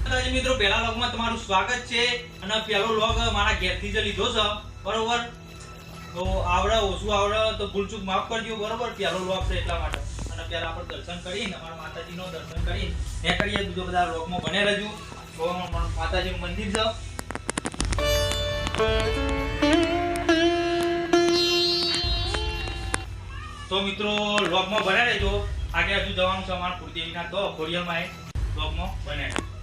મિત્રો પહેલા વ્લોગમાં તમારું સ્વાગત છે અને પહેલો વ્લોગ મારા ઘેરથી જ લીધો છે બરોબર તો આવડે ઓછું આવડે તો ભૂલચૂક માફ કરજો બરોબર પહેલો વ્લોગ છે એટલા માટે અને પહેલા આપણે દર્શન કરીને અમારા માતાજીનો દર્શન કરીને એ કરીએ બીજો બધા વ્લોગમાં બને રહેજો તો માતાજીનું મંદિર છે તો મિત્રો વ્લોગમાં બને રહેજો આગળ હજુ જવાનું છે અમારા કુળદેવીના તો ખોડિયારમાં વ્લોગમાં બને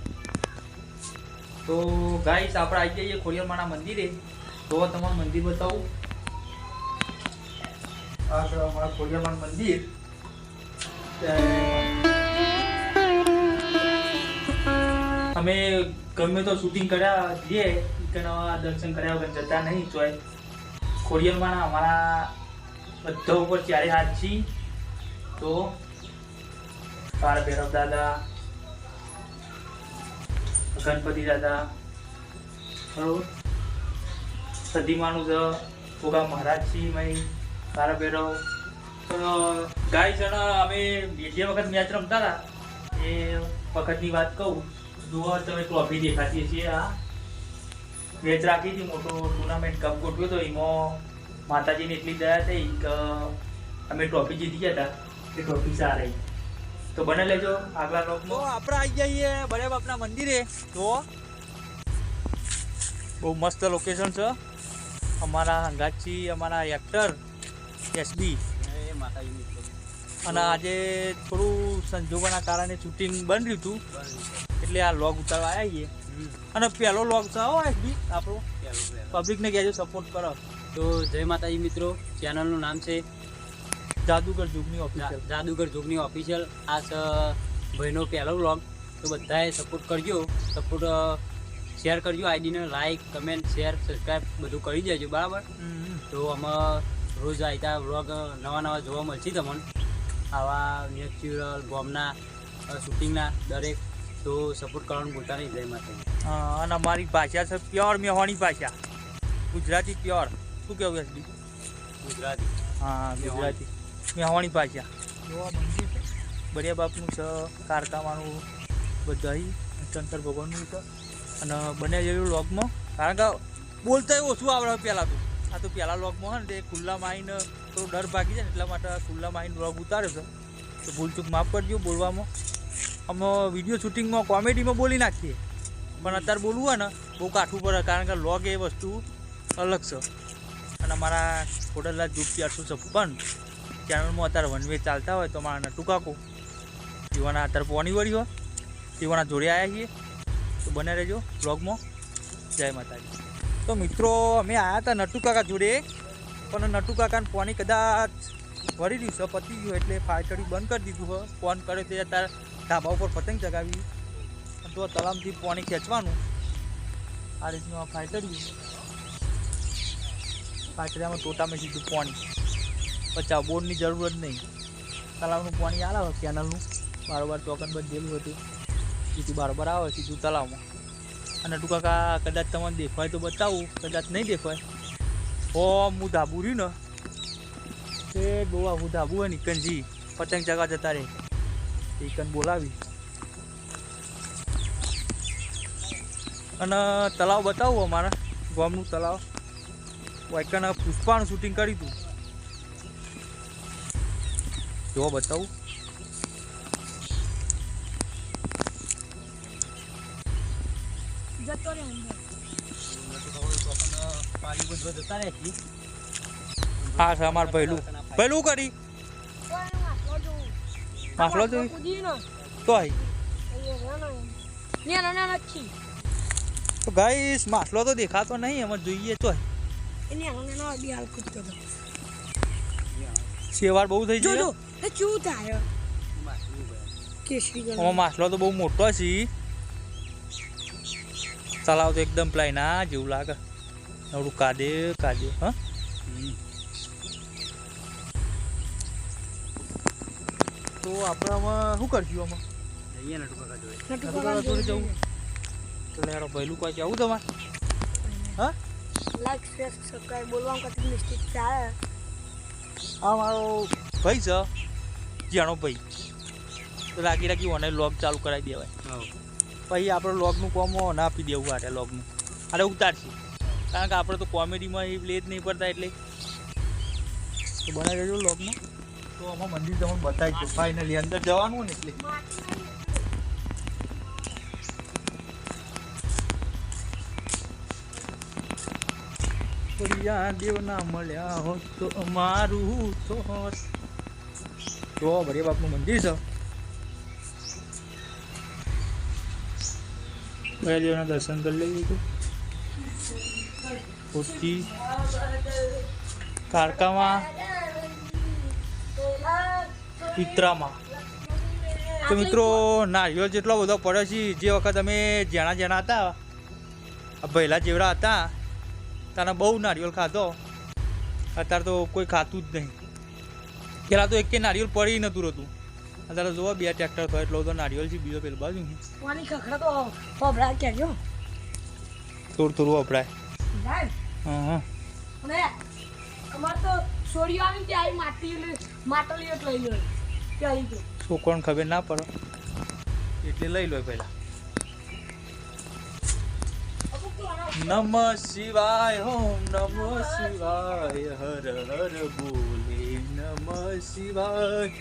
તો ગાઈસ આપણે આવી જઈએ ખોડિયારમાંના મંદિરે તો તમારું મંદિર બતાવું આ છે અમારા ખોડિયારમાંનું મંદિર અમે ગમે તો શૂટિંગ કર્યા જઈએ કે દર્શન કર્યા વગર જતા નહીં ચોય ખોડિયારમાંના અમારા બધા ઉપર ચારે હાથ છીએ તો કાળ ભૈરવ દાદા ગણપતિ દાદા બરોબર સદીમાનું છે ભોગા મહારાજ છીએ મય કાળા ભૈરવ તો ગાય જણ અમે જે વખત મેચ રમતા હતા એ વખતની વાત કહું જુઓ તમે ટ્રોફી દેખાતી છીએ આ મેચ રાખી હતી મોટો ટુર્નામેન્ટ કપ ગોઠવ્યો હતો એમાં માતાજીને એટલી દયા થઈ કે અમે ટ્રોફી જીતી ગયા હતા એ ટ્રોફી સારી તો બને લેજો આગલા બ્લોગમાં આપણે આવી જઈએ બળે બાપના મંદિરે તો બહુ મસ્ત લોકેશન છે અમારા હંગાતજી અમારા એક્ટર એસબી અને આજે થોડું સંજોગોના કારણે શૂટિંગ બંધ રહ્યું હતું એટલે આ લોગ ઉતારવા આવ્યા છીએ અને પહેલો લોગ છે હો એસબી આપણો પબ્લિકને કહેજો સપોર્ટ કરો તો જય માતાજી મિત્રો ચેનલનું નામ છે જાદુગર જોગની ઓફિશિયલ આ છે ભાઈનો પહેલો વ્લોગ તો બધાએ સપોર્ટ કરજો શેર કરજો આઈડીને લાઈક કમેન્ટ શેર સબસ્ક્રાઈબ બધું કરી દેજો બરાબર તો આમાં રોજ આવતા વ્લોગ નવા જોવા મળશે તમને આવા નેચરલ ગોમના શૂટિંગના દરેક તો સપોર્ટ કરવાનું ભૂલતા નહીં જય માતાજી અને અમારી ભાષા છે પ્યોર મેહોણી ભાષા ગુજરાતી પ્યોર શું કેવું એસબી ગુજરાતી હા ગુજરાતી મેહોણી ભાષા જોવા મંદિર છે બળિયા બાપનું છે કારકામાનું બધા શંકર ભગવાનનું છે અને બને જેવું લોગમાં કારણ કે બોલતા ઓછું આવડે પહેલાં તો આ તો પહેલાં લોગમાં હોય ને તે ખુલ્લામાં આવીને થોડો ડર ભાગી જાય ને એટલા માટે ખુલ્લામાં આવીને લોગ ઉતાર્યો છે તો ભૂલચૂક માફ કરજો બોલવામાં અમે વિડીયો શૂટિંગમાં કોમેડીમાં બોલી નાખીએ પણ અત્યારે બોલવું હોય ને બહુ કાઠું પડે કારણ કે લોગ એ વસ્તુ અલગ છે અને અમારા ખોડલલા જૂપ 856 ચેનલમાં અત્યારે વન વે ચાલતા હોય તો મારા નટુ કાકો જીવાના અત્યારે પોની વળી હોય જીવાના જોડે આવ્યા છીએ તો બને રહેજો બ્લોગમાં જય માતાજી તો મિત્રો અમે આવ્યા હતા નટુ કાકા જોડે પણ નટુ કાકાને પોની કદાચ વળી રહ્યું છે પતી ગયું એટલે ફાટડી બંધ કરી દીધું હોય ફોન કરે તે અત્યારે ધાબા ઉપર પતંગ ચગાવી તો તલામથી પોની ખેંચવાનું આ રીતનું આ ફાટડીમાં ટોટામાં સીધું પાણી પચાવ બોર્ડની જરૂર જ નહીં તલાવનું પાણી આવે કેનલનું બારોબાર ચોકન બંધેલું હતું સીધું બારોબાર આવે સીધું તલાવમાં અને ટૂંકા કદાચ તમને દેખાય તો બતાવું કદાચ નહીં દેખાય હું ધાબુ રહ્યું ને તે ડોવા હું ધાબુ હોય ને ઇકનજી પતંગ ચગા જતા રહે ઇકન બોલાવી અને તલાવ બતાવું અમારા ગામનું તલાવ વાયકાના પુષ્પાનું શૂટિંગ કર્યું હતું જો બતાવું હા સર અમારે પહેલું કરી માસલો જોઈ તો ગાઈસ માસલો તો દેખાતો નહીં અમે જોઈએ તો શેવાર બહુ થઈ ગયો માસલો તો બહુ મોટો છે તલાવ તો એકદમ પ્લાન ના જેવું લાગે નવડું કાદે હા તો આપણે આમાં શું કરશું આમાં જઈએ નટુ કાકા જોડે જવું તો લેરો પહેલું કોઈ જવું તમારે હા લાઈક શેર સબસ્ક્રાઇબ બોલવામાં કદી મિસ્ટેક થાય આ મારો ભાઈ છે જાણો ભાઈ તો લાગી ઓનલાઈન લોગ ચાલુ કરાવી દેવાય પછી આપણે લોગનું કોમ ના આપી દેવું આરે લોગનું અરે ઉતારશે કારણ કે આપણે તો કોમેડીમાં એ પ્લે જ નહીં પડતા એટલે તો બનાવી દેજો લોગમાં તો આમાં મંદિર તમને બતાવી દઉં ફાઇનલી અંદર જવાનું ને એટલે દેવના મળ્યા હોત તો અમારું થોત તો ભરે બાપનું મંદિર છે દેવના દર્શન કરી લઈએ તો પછી કારકામાં પિત્રામાં તો મિત્રો નારિયેળ જેટલો બધો પડે છે જે વખત અમે જેણા હતા પહેલાં જેવડા હતા તારા બહુ નારિયેળ ખાધો અત્યારે તો કોઈ ખાતું જ નહીં પહેલાં તો એક નારિયેળ પડી નહોતું રહેતું અત્યારે જોવા 2 ટ્રેક્ટર થયો એટલો બધો નારિયેળ છે બીજો પેલો બાજુ પાણી ખખડા તો ફોબડા કેજો થોડું વપરાય જાય હા અને અમાર તો છોડીઓ આવી ત્યાં માટલી એક લઈ લો ત્યાં ગયો છોકરાને ખબર ના પડે એટલે લઈ લો પહેલાં નમ શિવાય હો નમ શિવાય હર હર બોલે નમ શિવાય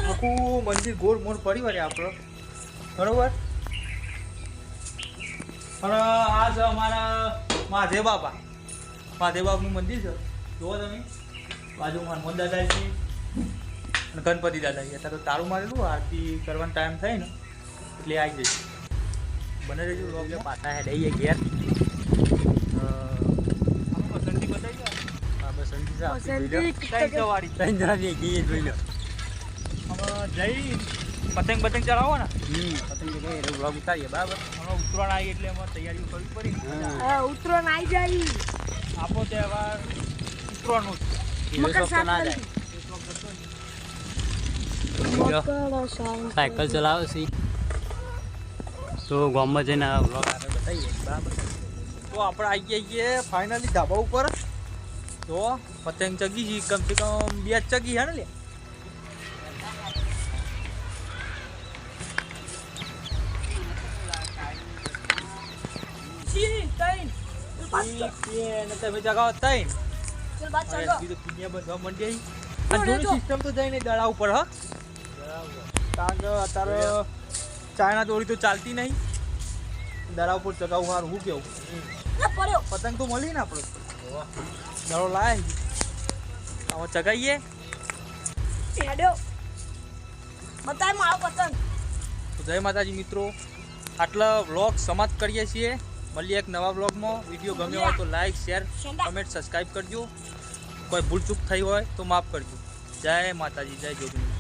આખું મંદિર ગોળ મોર પડી વળે આપણો બરોબર અને આ છે અમારા મહાદેવ બાપાનું મંદિર છે જુઓ તમે બાજુમાં હનુમાન દાદાજી અને ગણપતિ દાદાજી અત્યારે તો તારું મારેલું આરતી કરવાનો ટાઈમ થાય ને એટલે આવી જઈશ બને રહેજો લોગ પાછા હેડાઈએ ઘેર બસંતી બતાવી દો હા બસંતી ત્રણ જણા જઈએ જોઈ લો આમાં જઈ પતંગ ચડાવો ને પતંગ વ્લોગ ઉતારીએ બરાબર હમણાં ઉત્તરાયણ આવી એટલે અમારે તૈયારીઓ કરવી પડી ઉત્તરાયણ આવી જાય આપણો તહેવાર ઉત્તરાયણનો સાયકલ ચલાવે છે તો ગામમાં જઈને વ્લોગ આગળ બતાવીએ બરાબર તો આપણે આવી જઈએ ફાઇનલી ધાબા ઉપર તો પતંગ ચગી છે કમસે કમ 2 ચગી હે ને લે તમે જગાવો તઈ ચલ બાદ ચાલો દુનિયા બધવા મંડી અને જૂની સિસ્ટમ તો જઈને દડા ઉપર હ કારણ કે અત્યારે ચાઇના દોરી તો ચાલતી નહીં દડા ઉપર ચગાવું સારું હું કેવું પડ્યો પતંગ તો મળી ને આપણે દડો લાય આમાં ચગાઈએ હેડ્યો બતાય મારો પતંગ તો જય માતાજી મિત્રો આટલા વ્લોગ સમાપ્ત કરીએ છીએ મળીએ એક નવા વ્લોગમાં વિડીયો ગમ્યો હોય તો લાઈક શેર કમેન્ટ સબસ્ક્રાઈબ કરજો કોઈ ભૂલ ચૂક થઈ હોય તો માફ કરજો જય માતાજી જય જોગણી